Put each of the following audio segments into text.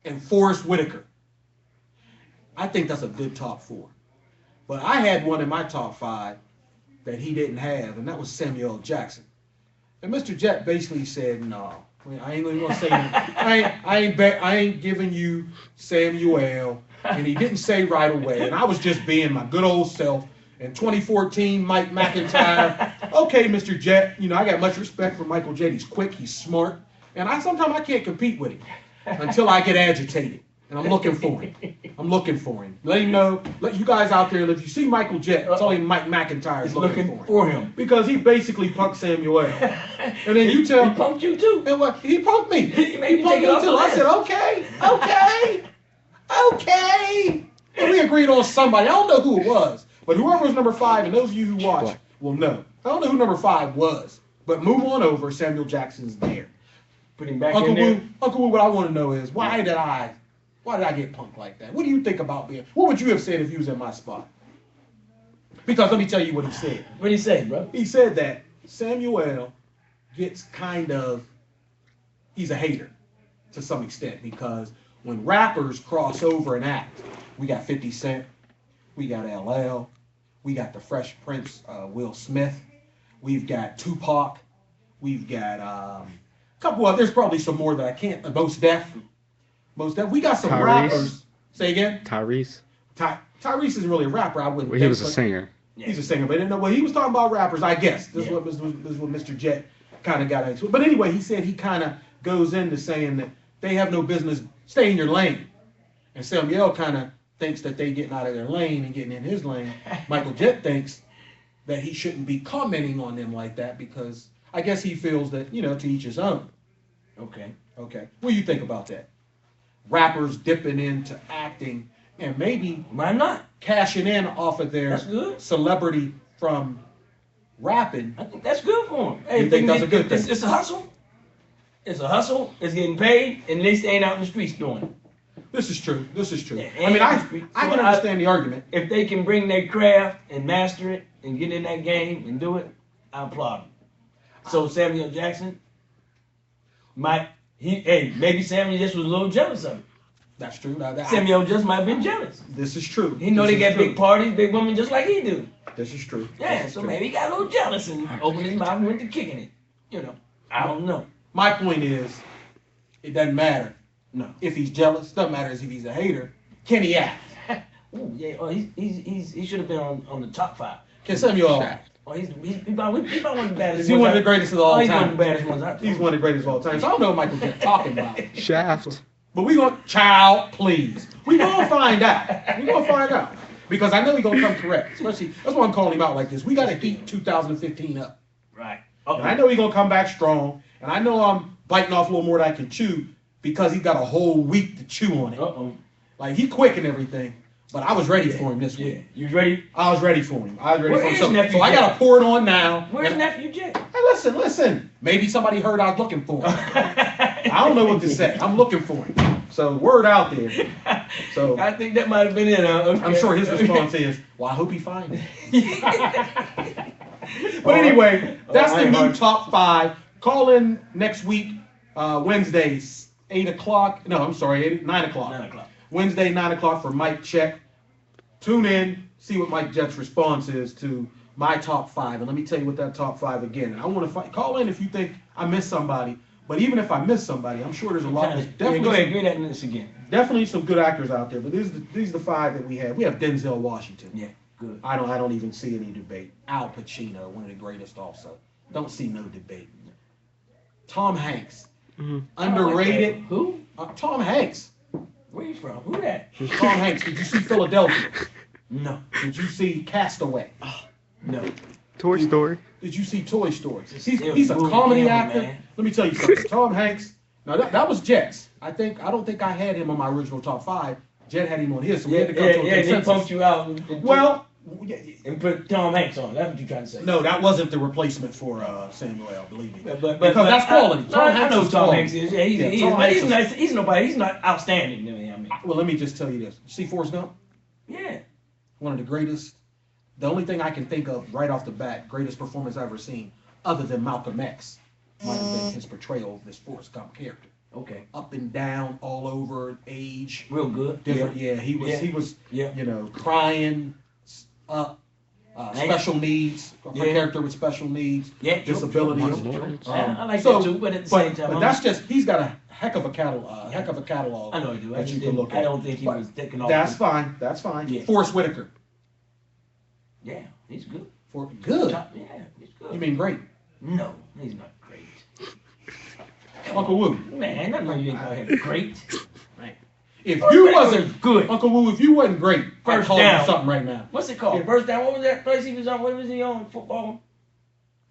and Forrest Whitaker. I think that's a good top 4. But I had one in my top 5 that he didn't have, and that was Samuel L. Jackson. And Mr. Jet basically said, "No, I ain't even gonna say that. I ain't giving you Samuel." And he didn't say right away. And I was just being my good old self. In 2014, Mike McIntyre. Okay, Mr. Jet. I got much respect for Michael Jet. He's quick. He's smart. And sometimes I can't compete with him until I get agitated. And I'm looking for him. I'm looking for him. Let him know. Let you guys out there, if you see Michael Jet, tell him Mike McIntyre is looking for him. Because he basically punked Samuel. And then you tell he punked you too. And what? He punked me. He made punked me too. I said, okay. And we agreed on somebody. I don't know who it was, but whoever was number 5, and those of you who watch will know. I don't know who number 5 was, but move on over. Samuel Jackson's there. Put him back in there. Uncle Wu, what I want to know is why did I get punked like that? What do you think about being? What would you have said if you was in my spot? Because let me tell you what he said. What did he say, bro? He said that Samuel gets he's a hater to some extent, because when rappers cross over and act, we got 50 Cent, we got LL, we got the Fresh Prince, Will Smith, we've got Tupac, we've got a couple of, there's probably some more that I can't, Mos Def. We got some rappers. Say again? Tyrese. Tyrese isn't really a rapper, I wouldn't think. He was a singer. He's a singer, but I didn't know. Well, he was talking about rappers, I guess. This is what Mr. Jet kind of got into. But anyway, he said he kind of goes into saying that they have no business, stay in your lane. And Samuel kind of thinks that they getting out of their lane and getting in his lane. Michael Jet thinks that he shouldn't be commenting on them like that, because I guess he feels that, to each his own. Okay. What do you think about that? Rappers dipping into acting and maybe why not cashing in off of their celebrity from rapping. I think that's good for them. Hey, you think that's a good thing? It's a hustle. It's a hustle. It's getting paid, and they ain't out in the streets doing it. This is true. Yeah, I mean, I can understand the argument. If they can bring their craft and master it and get in that game and do it, I applaud them. So Samuel Jackson maybe Samuel just was a little jealous of him. That's true. Samuel just might have been jealous. This is true. He know they got big parties, big women just like he do. This is true. Yeah, so maybe he got a little jealous and opened his mouth and went to kicking it. I don't know. My point is, it doesn't matter. No. If he's jealous, doesn't matter if he's a hater. Can he act? Ooh, yeah. Oh, he should have been on the top 5. Can Samuel act? Oh, he's probably one of the baddest. Is he one of the greatest of all time? He's one of the baddest ones out there. He's one of the greatest of all time. So I don't know what Michael Jet talking about. Shaft. But we gonna, child, please. We gonna find out. Because I know he gonna come correct. Especially, that's why I'm calling him out like this. We gotta heat 2015 up. Right. And I know he gonna come back strong. And I know I'm biting off a little more than I can chew, because he got a whole week to chew on it. Like, he quick and everything. But I was ready for him this week. You ready? I was ready for him. So Nephew I gotta pour it on now. Where's Nephew Jet? Hey, listen. Maybe somebody heard I was looking for him. I don't know what to say. I'm looking for him. So word out there. So I think that might have been it. Okay. I'm sure his response is, well, I hope he finds it. But anyway, that's the new top 5. Call in next week, Wednesdays, 8 o'clock. No, I'm sorry, 9 o'clock. 9 o'clock. Wednesday, 9 o'clock for Mike Check. Tune in, see what Mike Jet's response is to my top 5. And let me tell you what that top 5 again. And I want to call in if you think I missed somebody. But even if I missed somebody, I'm sure there's a lot. Go ahead, give me that list again. Definitely some good actors out there. But these are the 5 that we have. We have Denzel Washington. Yeah, good. I don't even see any debate. Al Pacino, one of the greatest also. Don't see no debate. Tom Hanks. Mm-hmm. Underrated. Who? Tom Hanks. Where you from? Who that? Tom Hanks. Did you see Philadelphia? No. Did you see Castaway? No. Toy Story. Did you see Toy Story? He's a comedy actor. Man. Let me tell you something. Tom Hanks. Now that was Jet's. I don't think I had him on my original top 5. Jet had him on his, so we had to come to a consensus. They pumped you out. And put Tom Hanks on. That's what you're trying to say. No, that wasn't the replacement for Samuel, believe me. But because that's quality. Tom Hanks I know is Tom quality. Hanks is. Yeah, he's nobody. He's not outstanding to me. I mean. Well, let me just tell you this. You see Forrest Gump? Yeah. One of the greatest. The only thing I can think of right off the bat, greatest performance I've ever seen, other than Malcolm X, might have been his portrayal of this Forrest Gump character. Okay. Up and down, all over, age. Real good. Different. Yeah, he was. Yeah. He was. Yeah. You know, crying, special needs, a Yeah. character with special needs, Yeah, true, disabilities. true, true, true. Um, I like so- that too, but at the same time, But that's just he's got a heck of a catalog. I know you do. I that just you can didn't. look I at. don't think he But was taking off. That's fine. That's fine. Yeah. Forrest Whitaker. Yeah, he's good. Good. Yeah, he's good. You mean great? No, he's not great. Uncle Wu. Man, I know you ain't gonna have great. If Forrest you Whitaker wasn't was good. Uncle Wu, if you wasn't great, I'd First call down. you something right now. What's it called? Yeah. First down. What was that place he was on? What was he on? Football.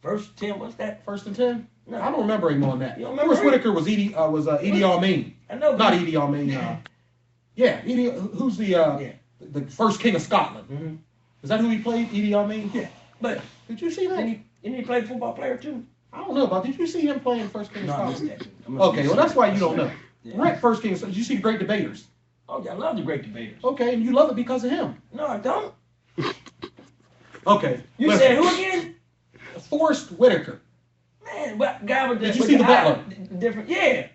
First 10. What's that? 1st and 10? No. I don't remember him on that. You don't remember Forrest him? Whitaker was Edie Amin. I know. Not Edie Amin. Yeah, Edie. Who's the first king of Scotland? Mm-hmm. Is that who he played? Edie Amin. Yeah. But Did you see that? didn't he play football player too? I don't know about. Did you see him playing first king of No, I missed Scotland? that. I must Okay, have well that's why you don't know. Yeah. Right, first king. Did you see the Great Debaters? Oh, yeah, I love the great debaters. Okay, and you love it because of him. No, I don't. Okay. You listen. said who again? Forrest Whitaker. Man, what guy with the Did you with see the eye- Butler? Different. Yeah.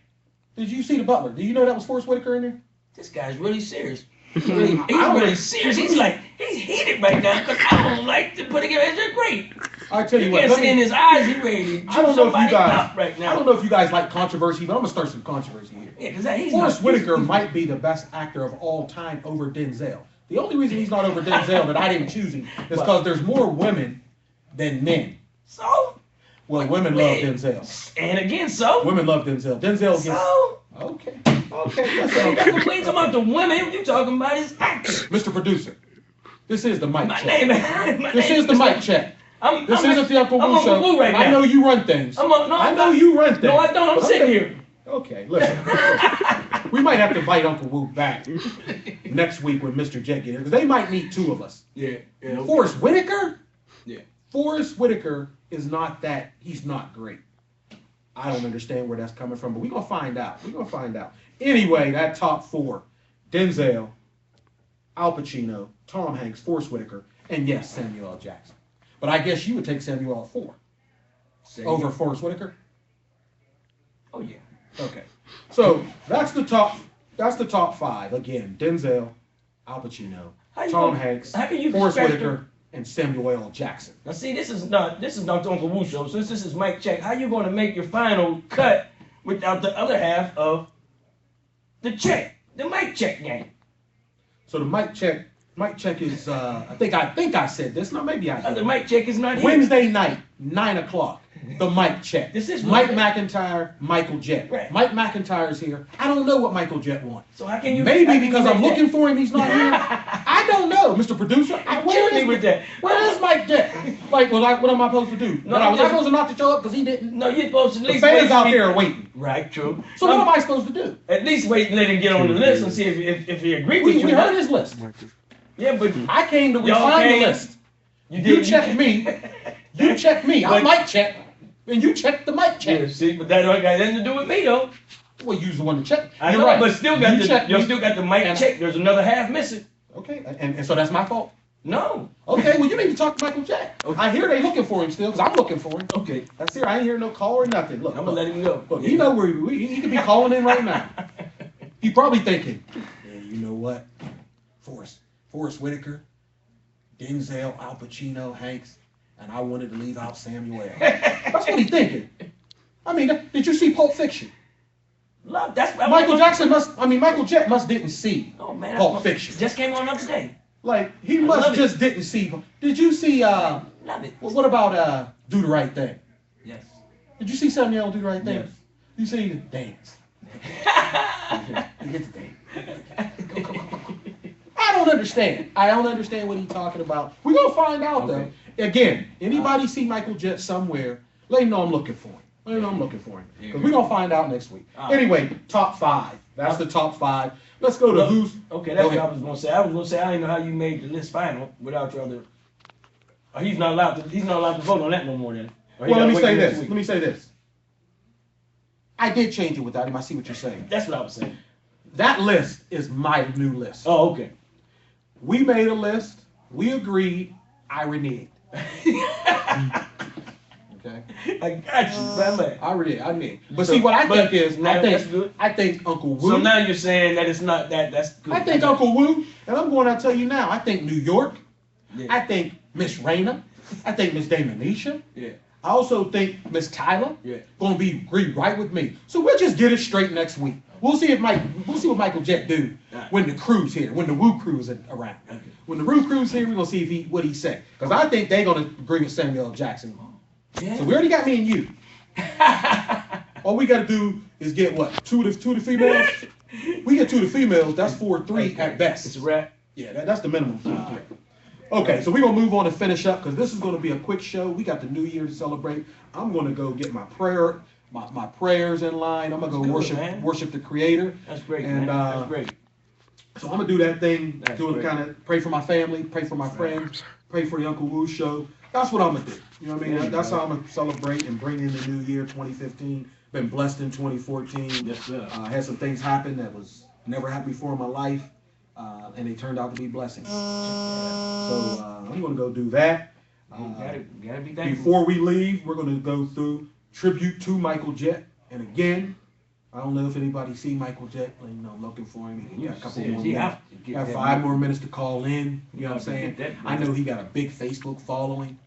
Did you see the Butler? Do you know that was Forrest Whitaker in there? This guy's really serious. He's I don't- really serious. He's like, he's heated right now because I don't like to put him as a great. I tell you You what. can't let see me- in his eyes, he ready to I don't know if you somebody guys. up right now. I don't know if you guys like controversy, but I'm gonna start some controversy here. Yeah, because he's Forrest not, Whitaker he's- might be the best actor of all time over Denzel. The only reason he's not over Denzel that I didn't choose him is because there's more women than men. So? Well, women love Denzel. And again, so? Women love Denzel. Denzel gets. So? Okay. Okay. Listen. We ain't talking about the women, you talking about his acting. Mr. Producer, this is the mic My check. name, This is the mic check. This isn't the Uncle I'm Wu Uncle show. Wu right I now. know you run things. No, I I'm know not. you run things. No, I don't. I'm But sitting gonna- here. Okay, listen. We might have to invite Uncle Wu back next week when Mr. Jet gets here, because they might need two of us. Yeah. Forrest Whitaker? Yeah. Forrest Whitaker is not that, he's not great. I don't understand where that's coming from, but we're going to find out. We're going to find out. Anyway, that top four, Denzel, Al Pacino, Tom Hanks, Forrest Whitaker, and yes, Samuel L. Jackson. But I guess you would take Samuel L. 4 over Forrest Whitaker? Oh, yeah. Okay. So that's the top five. Again, Denzel, Al Pacino, How you Tom gonna- Hanks, how can you Forrest respect Whitaker, and Samuel L. Jackson. Now, see, this is not the Uncle Wu show. Since this is Mike Check, how you going to make your final cut without the other half of the check, the Mike Check game? So the mic check is I think I said this. No, maybe I The did. Mike Check is not here. Wednesday night, 9 o'clock. The mic check. This is Mike Wednesday. McIntyre, Michael Jett. Right. Mike McIntyre's here. I don't know what Michael Jett wants. So how can you? Maybe how can you because I'm make looking for him, he's not here. I don't know, Mr. Producer. Kill me with that. Where is Mike Jett? Like, what am I supposed to do? No, Was I just- supposed to not to show up because he didn't? No, you're supposed to at The least fans wait out till there he- are waiting. Right, true. So what am I supposed to do? At least wait and let him get on the list and see if he agrees with We you. heard his list. Yeah, but I came to Y'all refine the came- list. you You checked me. You checked me. I But- might check. And you checked the mic check. Yeah, see, but that don't got nothing to do with me though. Well, you was the one to check. I You're know, right. but still got You checked you me. still got the mic And- check. There's another half missing. Okay, and so that's my fault. No. Okay, well you need to talk to Michael Jack. Okay. I hear they looking for him still, because I'm looking for him. Okay. That's here. I ain't hear no call or nothing. Look, I'm gonna let him go. Look, you know where he could be calling in right now. He probably thinking, yeah, you know what? Forrest Whitaker, Denzel, Al Pacino, Hanks, and I wanted to leave out Samuel. That's what he's thinking. I mean, did you see Pulp Fiction? Love, that's Michael Jett must didn't see Oh man, Pulp Fiction. just came on up today. Like, he I must love it. just didn't see. Did you see, Love it. what about Do the Right Thing? Yes. Did you see Samuel Do the Right Thing? Yes. You see the dance. He gets the dance. I don't understand. I don't understand what he's talking about. We're going to find out, Okay. though. Again, anybody see Michael Jett somewhere, let him know I'm looking for him. Let him know I'm looking for him. Because we're going to find out next week. All right. Anyway, top five. That's the top five. Let's go to Well, who's. Okay, that's Go what I ahead. was gonna say. I was gonna say I didn't know how you made the list final without your other. He's not allowed to. He's not allowed to vote on that no more. Then. Or he Well, let me gotta say wait next this. week. Let me say this. I did change it without him. I see what you're saying. That's what I was saying. That list is my new list. Oh, okay. We made a list. We agreed. I reneged. Okay. I got you, man. I mean. But So- see, what I but think is, now that's good. I think Uncle Wu. So now you're saying that it's not that. That's good. I think Uncle Wu, and I'm going to tell you now, I think New York. Yeah. I think Miss Raina. I think Miss Damanisha. Yeah. I also think Miss Tyler. Yeah. Going to agree right with me. So we'll just get it straight next week. We'll see what Michael Jett do when the crew's here, when the Woo crew's around. Okay. When the Woo crew's here, we're gonna see what he say. Because I think they're gonna agree with Samuel L. Jackson. Yeah. So we already got me and you. All we gotta do is get what? Two of the females? We get 2 of the females, that's 4-3 at best. It's a wrap. Yeah, that's the minimum 4-3. Okay, so we're gonna move on and finish up because this is gonna be a quick show. We got the New Year to celebrate. I'm gonna go get my prayers in line. I'm gonna go That's good, worship the Creator. That's great, And, man. That's great. So I'm gonna do that thing, That's doing great. kind of pray for my family, pray for my friends, pray for the Uncle Wu show. That's what I'm gonna do. You know what I mean? There you That's go. how I'm gonna celebrate and bring in the new year, 2015. Been blessed in 2014. Yes, sir. Had some things happen that was never happened before in my life, and they turned out to be blessings. So I'm gonna go do that. Gotta be thankful. Before we leave, we're gonna go through tribute to Michael Jett, and again, I don't know if anybody see Michael Jett. You know, looking for him. He got a couple more minutes. Got 5 more minutes to call in. You know what I'm saying? I know he got a big Facebook following.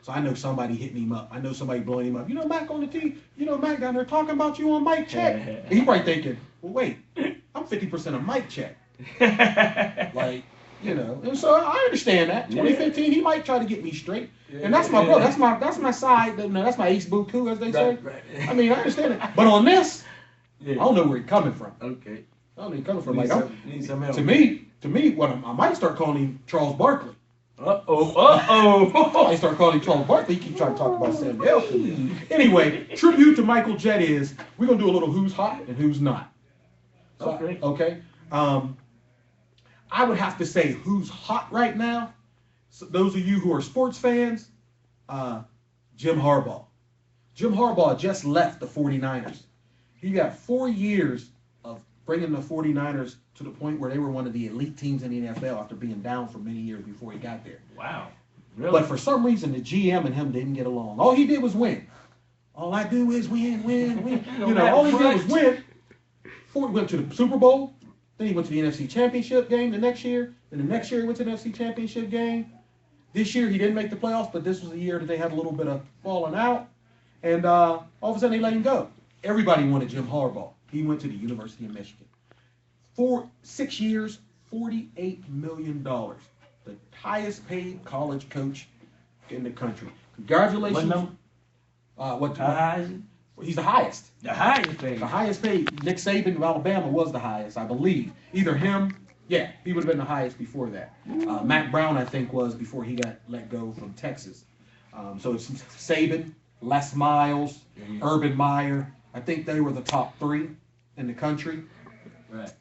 So I know somebody hitting him up. I know somebody blowing him up. You know, Mac on the T. You know, Mac down there talking about you on Mike Check. And he probably thinking, well, wait, I'm 50% of Mike Check. Like, you know. And so I understand that. 2015, he might try to get me straight. And that's my brother. That's my side. You know, that's my ace buku, as they say. Right. I mean, I understand it. But on this, Yeah. I don't know where he's coming from. Okay. I don't know where he's coming from. Need Like, some- need some help. to me, what I might start calling him Charles Barkley. I start calling him Charles Barkley. He keep trying to talk about Samuel. Anyway, tribute to Michael Jett is we're gonna do a little who's hot and who's not. So, Okay. Okay. I would have to say who's hot right now. So those of you who are sports fans, Jim Harbaugh. Jim Harbaugh just left the 49ers. He got 4 years of bringing the 49ers to the point where they were one of the elite teams in the NFL after being down for many years before he got there. Wow. Really? But for some reason, the GM and him didn't get along. All he did was win. All I do is win. You know, all he did was win. Ford went to the Super Bowl. Then he went to the NFC Championship game the next year. Then the next year he went to the NFC Championship game. This year he didn't make the playoffs, but this was the year that they had a little bit of falling out. And all of a sudden they let him go. Everybody wanted Jim Harbaugh. He went to the University of Michigan. 6 years, $48 million. The highest paid college coach in the country. Congratulations. What number? He's the highest. The highest paid. The highest paid. Nick Saban of Alabama was the highest, I believe. Either him, yeah, he would have been the highest before that. Matt Brown, I think, was before he got let go from Texas. So it's Saban, Les Miles, Urban Meyer. I think they were the top 3 in the country. Right.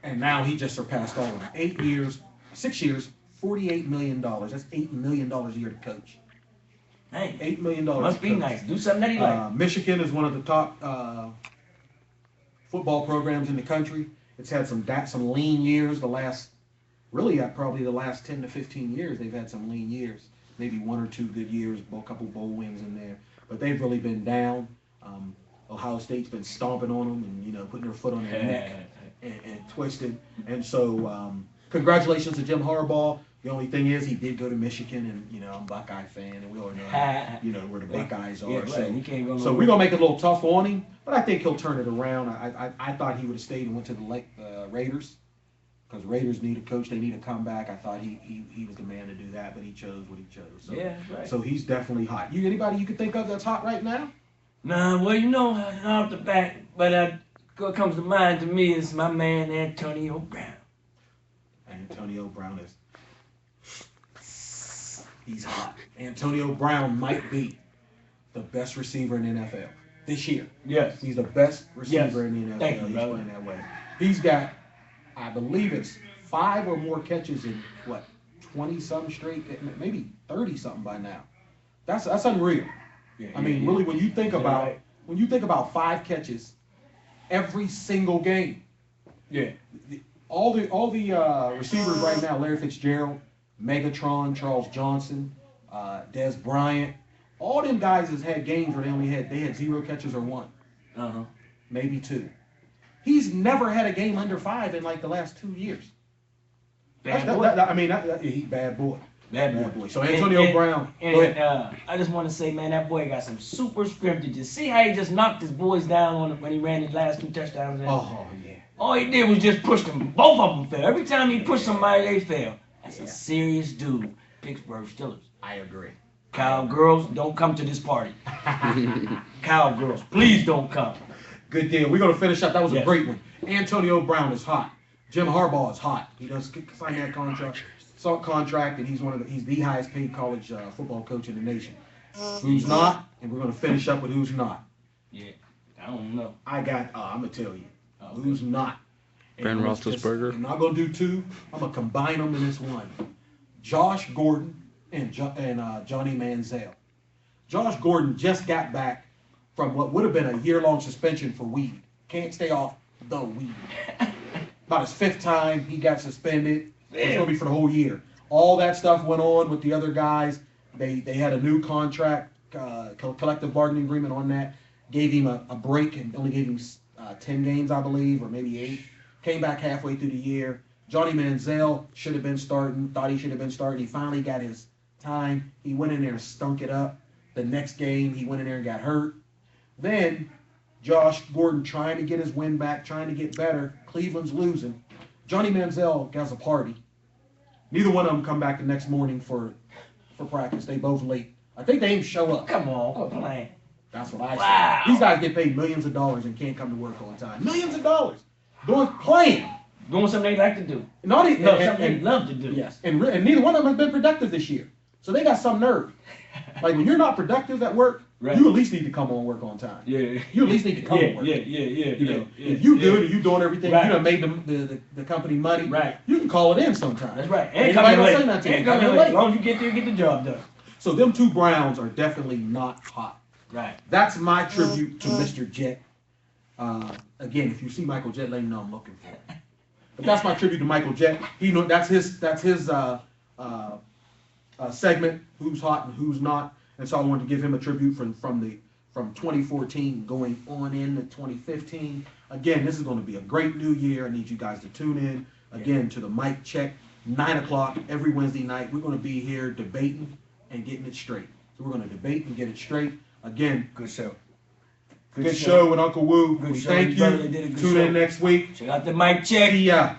And now he just surpassed all of them. 6 years, $48 million. That's $8 million a year to coach. Hey, $8 million. must to be coach. nice. Do something that he like. Michigan is one of the top football programs in the country. It's had some lean years. Probably the last 10 to 15 years, they've had some lean years. Maybe 1 or 2 good years, a couple bowl wins in there. But they've really been down. Ohio State's been stomping on them and putting their foot on their neck and twisted. And so congratulations to Jim Harbaugh. The only thing is he did go to Michigan, and I'm a Buckeye fan, and we all know where the Buckeyes are. Yeah, right. You can't go So we're gonna make it a little tough on him, but I think he'll turn it around. I thought he would have stayed and went to the Raiders, because Raiders need a coach. They need a comeback. I thought he was the man to do that, but he chose what he chose. So, Yeah, right. So he's definitely hot. Anybody you could think of that's hot right now? Nah, well, off the bat, but what comes to mind to me is my man Antonio Brown. Antonio Brown he's hot. Antonio Brown might be the best receiver in the NFL this year. Yes. He's the best receiver in the NFL. Thank you, He's brother. playing that way. He's got, I believe it's 5 or more catches in 20-something straight, maybe 30-something by now. That's unreal. Yeah, I mean, really, when you think about 5 catches every single game. Yeah. All the receivers right now, Larry Fitzgerald, Megatron, Charles Johnson, Des Bryant, All them guys has had games where they had 0 catches or 1, Uh-huh. maybe 2. He's never had a game under 5 in like the last 2 years. Bad That's- boy. He's bad boy. Bad Bad boy. boy. So Antonio Brown. And, go ahead. I just want to say, man, that boy got some super scrimmages. See how he just knocked his boys down when he ran his last 2 touchdowns in? Oh yeah. All he did was just push them. Both of them fell. Every time he pushed somebody, they fell. That's Yeah. a serious dude. Pittsburgh Steelers. I agree. Cowgirls, don't come to this party. Cowgirls, please don't come. Good deal. We're gonna finish up. That was a Yes. great one. Antonio Brown is hot. Jim Harbaugh is hot. He does sign that contract, and he's the highest paid college football coach in the nation. Who's not? And we're gonna finish up with who's not. Yeah, I don't know. I'm gonna tell you Okay. who's not. And Ben let's just- Roethlisberger. I'm not gonna do 2. I'm gonna combine them in this one. Josh Gordon and Johnny Manziel. Josh Gordon just got back from what would have been a year-long suspension for weed. Can't stay off the weed. About his 5th time he got suspended. It's gonna be for the whole year. All that stuff went on with the other guys. They had a new contract, collective bargaining agreement on that. Gave him a break and only gave him 10 games, I believe, or maybe 8. Came back halfway through the year. Johnny Manziel should have been starting. Thought he should have been starting. He finally got his time. He went in there and stunk it up. The next game, he went in there and got hurt. Then Josh Gordon trying to get his win back, trying to get better. Cleveland's losing. Johnny Manziel has a party. Neither one of them come back the next morning for practice. They both late. I think they didn't show up. Come on, quit playing. That's what I Wow. said. These guys get paid millions of dollars and can't come to work on time. Millions of dollars. Playing. Doing something they like to do. Not even, No, something they love to do. Yes, and neither one of them has been productive this year. So they got some nerve. Like when you're not productive at work, Right. you at least need to come on work on time. Yeah. You at least need to come yeah, to work. yeah, You know, yeah. if you yeah. good and you doing everything, Right. you done made the company money. Right. You can call it in sometime. That's right. Ain't And nobody coming gonna say late. nothing to you. And coming Coming late. late. As long as you get there, get the job done. So them 2 Browns are definitely not hot. Right. That's my tribute to Mr. Jet. Again, if you see Michael Jet, let me know I'm looking for him. But that's my tribute to Michael Jet. That's his segment. Who's hot and who's not. And so I wanted to give him a tribute from 2014 going on into 2015. Again, this is going to be a great new year. I need you guys to tune in again to the Mic Check, 9 o'clock every Wednesday night. We're going to be here debating and getting it straight. So we're going to debate and get it straight. Again, Good show. good show with Uncle Woo. Good We show. thank Your brother you. did a good Tune show. in next week. Check out the mic check. See ya.